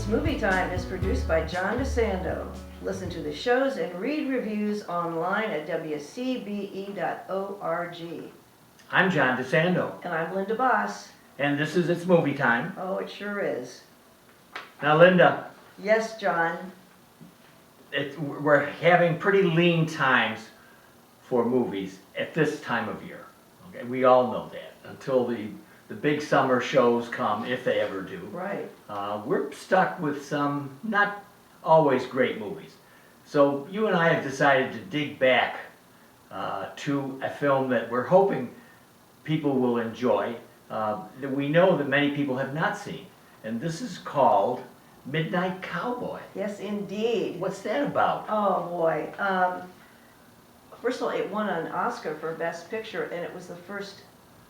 This movie time is produced by John DeSando. Listen to the shows and read reviews online at wcbe.org. I'm John DeSando, And I'm Linda Boss. and this is It's Movie Time. Oh, it sure is. Now, Linda, Yes, John. we're having pretty lean times for movies at this time of year. Okay, we all know that until the big summer shows come, if they ever do. Right. We're stuck with some not always great movies. So you and I have decided to dig back to a film that we're hoping people will enjoy, that we know that many people have not seen. And this is called Midnight Cowboy. Yes, indeed. What's that about? Oh, boy. First of all, it won an Oscar for Best Picture, and it was the first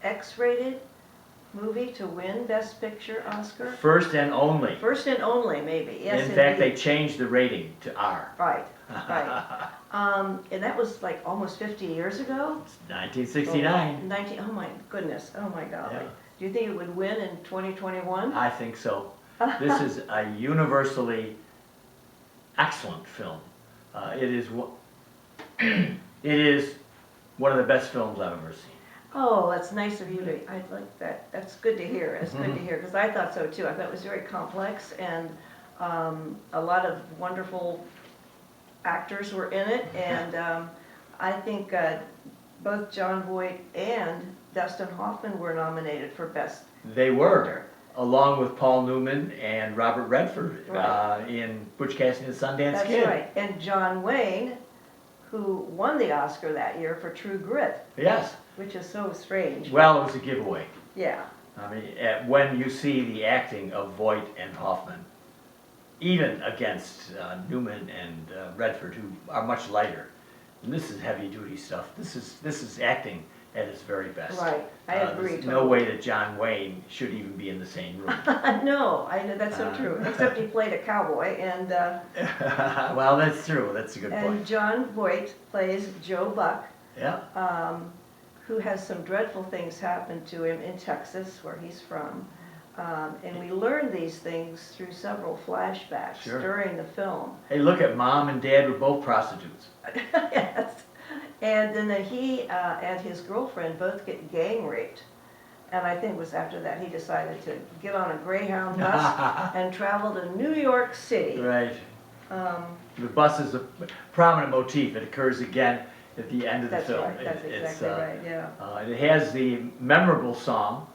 X-rated movie to win Best Picture Oscar. First and only. First and only, maybe. Yes, In fact, they indeed. changed the rating to R. Right, right. And that was like almost 50 years ago. 1969. Oh my goodness, oh my golly. Yeah. Do you think it would win in 2021? I think so. This is a universally excellent film. It is one of the best films I've ever seen. Oh, that's nice of you to, I like that. That's good to hear. It's good to hear, because I thought so too. I thought it was very complex, and a lot of wonderful actors were in it, and I think both Jon Voight and Dustin Hoffman were nominated for Best They were, Actor. along with Paul Newman and Robert Redford Right. in Butch Cassidy and the Sundance That's Kid. right. And John Wayne, who won the Oscar that year for True Grit, Yes. which is so strange. Well, it was a giveaway. Yeah. I mean, when you see the acting of Voight and Hoffman, even against Newman and Redford, who are much lighter, and this is heavy-duty stuff. This is acting at its very best. Right, I agree. There's no way that John Wayne should even be in the same room. No, I know that's so true. Except he played a cowboy, and Well, that's true. That's a good point. Jon Voight plays Joe Buck, Yeah. who has some dreadful things happen to him in Texas, where he's from. And we learn these things through several flashbacks Sure. during the film. Hey, look at Mom and Dad were both prostitutes. Yes. And then he and his girlfriend both get gang raped. And I think it was after that he decided to get on a Greyhound bus and travel to New York City. Right. Um, The bus is a prominent motif. It occurs again at the end of the That's film. right, that's exactly right, yeah. It has the memorable song.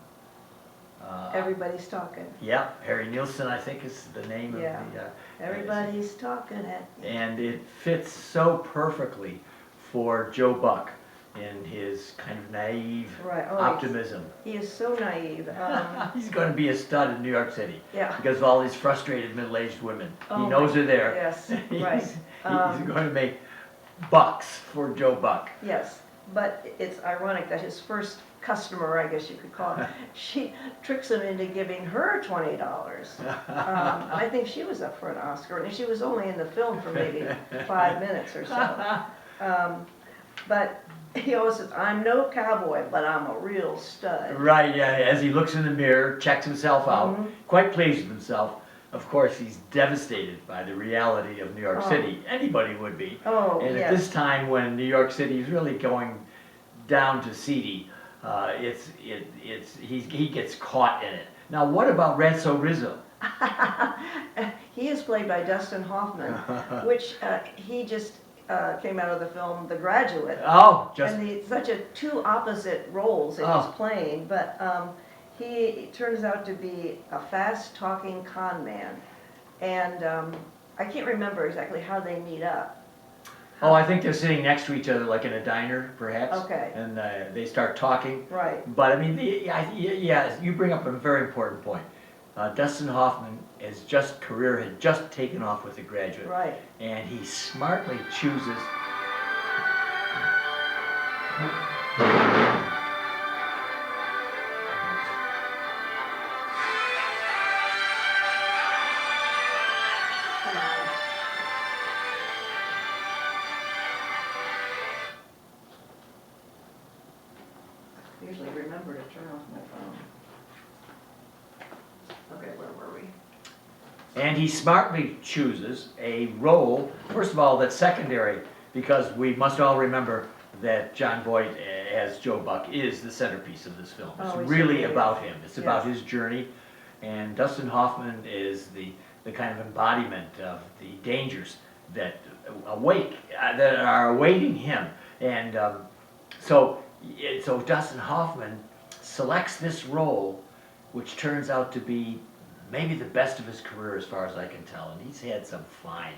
Everybody's talking. Yeah, Harry Nilsson, I think is the name Yeah. of the. Everybody's talking at me. And it fits so perfectly for Joe Buck in his kind of naive Right. Oh, optimism. He is so naive. He's going to be a stud in New York City Yeah. because of all these frustrated middle-aged women. Oh He knows my- they're there. Yes, He's- right. He's going to make bucks for Joe Buck. Yes, but it's ironic that his first customer, I guess you could call it, she tricks him into giving her $20. I think she was up for an Oscar, and she was only in the film for maybe 5 minutes or so. But he always says, "I'm no cowboy, but I'm a real stud." Right, yeah, as he looks in the mirror, checks himself out, Mhm. quite pleased with himself. Of course, he's devastated by the reality of New York Oh. City. Anybody would be. Oh, And yes. at this time when New York City is really going down to seedy, he gets caught in it. Now, what about Ranso Rizzo? He is played by Dustin Hoffman, which he just came out of the film The Graduate. Oh, just And he's such a two opposite roles that Oh. he's playing, but he turns out to be a fast-talking con man. And I can't remember exactly how they meet up. oh, I think they're sitting next to each other, like in a diner, perhaps. Okay. And they start talking. Right. But I mean, yeah, you bring up a very important point. Dustin Hoffman, his career had just taken off with The Graduate, Right. and he smartly chooses. Usually remember to turn off my phone. Okay, where were we? And he smartly chooses a role, first of all, that's secondary, because we must all remember that John Voight as Joe Buck is the centerpiece of this film. It's Oh, he really certainly about is. him. It's about Yes. his journey. And Dustin Hoffman is the kind of embodiment of the dangers that that are awaiting him. And so Dustin Hoffman selects this role, which turns out to be maybe the best of his career as far as I can tell, and he's had some fine.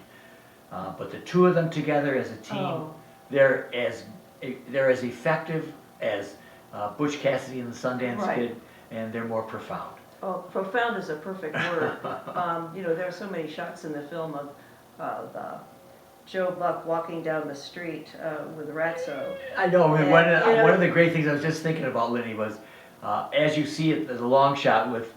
But the two of them together as a team, Oh. they're as effective as Butch Cassidy and the Sundance Right. Kid, and they're more profound. Oh, profound is a perfect word. There are so many shots in the film of Joe Buck walking down the street with Ratso. I know. I mean, And, one of the great things I was just thinking about, Lenny, was as you see it, the long shot with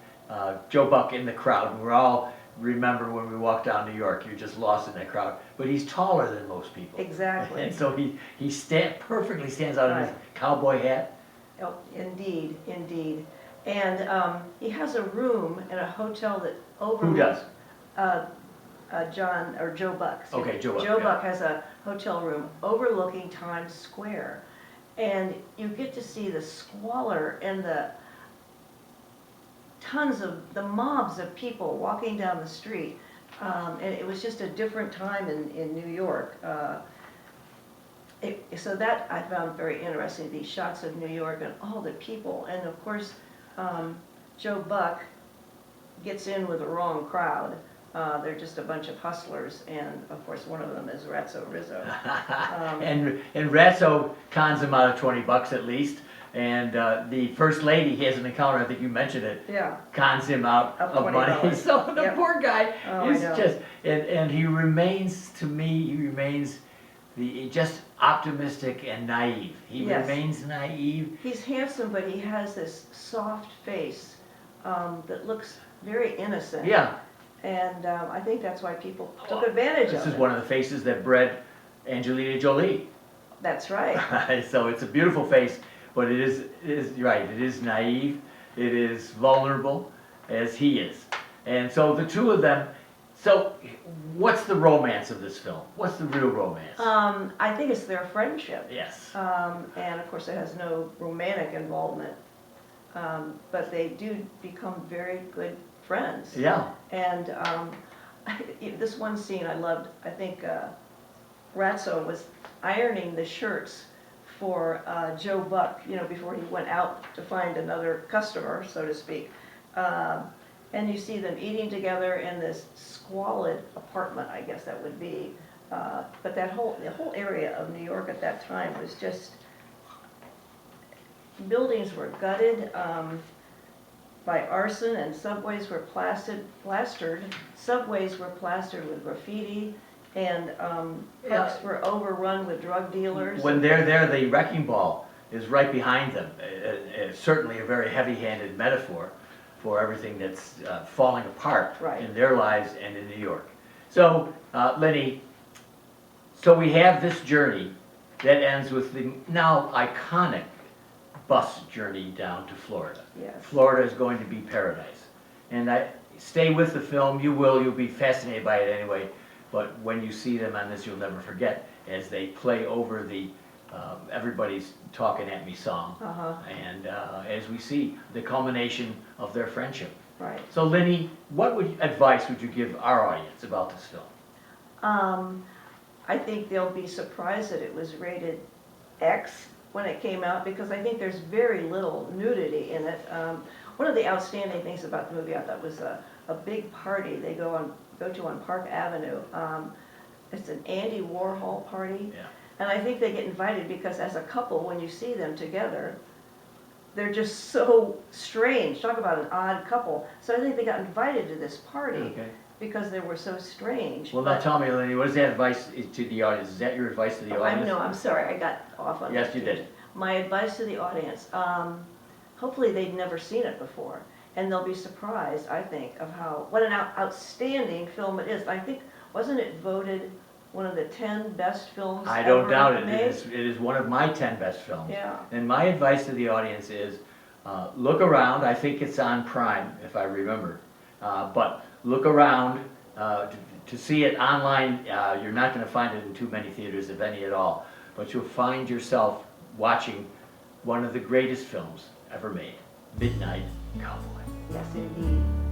Joe Buck in the crowd. And we're all remember when we walk down New York, you're just lost in that crowd. But he's taller than most people. Exactly. And so he perfectly stands out in his Right. cowboy hat. Oh, indeed, indeed. And he has a room in a hotel that overlooks. Who does? Joe Buck. excuse me. Okay, Joe Buck, Joe yeah. Buck has a hotel room overlooking Times Square. And you get to see the squalor and the mobs of people walking down the street. And it was just a different time in New York. So that I found very interesting, these shots of New York and all the people. And of course, Joe Buck gets in with the wrong crowd. They're just a bunch of hustlers, and of course one of them is Ratso Rizzo. And Ratso cons him out of $20 at least. And the first lady he has an encounter, I think you mentioned it, Yeah. cons him out Of of money. $20. So the Yep. poor guy Oh, is I know. just, and he remains, to me, just optimistic and naive. He Yes. remains naive. He's handsome, but he has this soft face that looks very innocent. Yeah, And I think that's why people took advantage this of is it. one of the faces that bred Angelina Jolie. That's right. So it's a beautiful face, but you're right, it is naive, it is vulnerable, as he is. And so the two of them, so what's the romance of this film? What's the real romance? I think it's their friendship. Yes. And of course, it has no romantic involvement. But they do become very good friends. Yeah. And this one scene I loved, I think Ratso was ironing the shirts for Joe Buck, before he went out to find another customer, so to speak. And you see them eating together in this squalid apartment, I guess that would be. But the whole area of New York at that time was just, buildings were gutted by arson, and subways were plastered. Subways were plastered with graffiti, and parks were overrun with drug dealers. When they're there, the wrecking ball is right behind them. Certainly a very heavy-handed metaphor for everything that's falling apart Right. in their lives and in New York. So, Lenny, so we have this journey that ends with the now iconic bus journey down to Florida. Yes. Florida is going to be paradise. And stay with the film, you'll be fascinated by it anyway, but when you see them on this, you'll never forget as they play over the Everybody's Talking at Me song. And as we see the culmination of their friendship. Right. So Lenny, what advice would you give our audience about this film? I think they'll be surprised that it was rated X when it came out, because I think there's very little nudity in it. One of the outstanding things about the movie, I thought, was a big party they go to on Park Avenue. It's an Andy Warhol party. Yeah. And I think they get invited because as a couple, when you see them together, they're just so strange. Talk about an odd couple. So I think they got invited to this party Okay. because they were so strange. Well, now tell me, Lenny, what is that advice to the audience? Is that your advice to the audience? I'm sorry, I got off on Yes, that you did. tangent. My advice to the audience, hopefully they'd never seen it before, and they'll be surprised, I think, of what an outstanding film it is. I think, wasn't it voted one of the 10 best films I don't ever doubt it. made? It is one of my 10 best films. Yeah. And my advice to the audience is look around. I think it's on Prime, if I remember. But look around to see it online. You're not going to find it in too many theaters, if any at all. But you'll find yourself watching one of the greatest films ever made, Midnight Cowboy. Yes, indeed.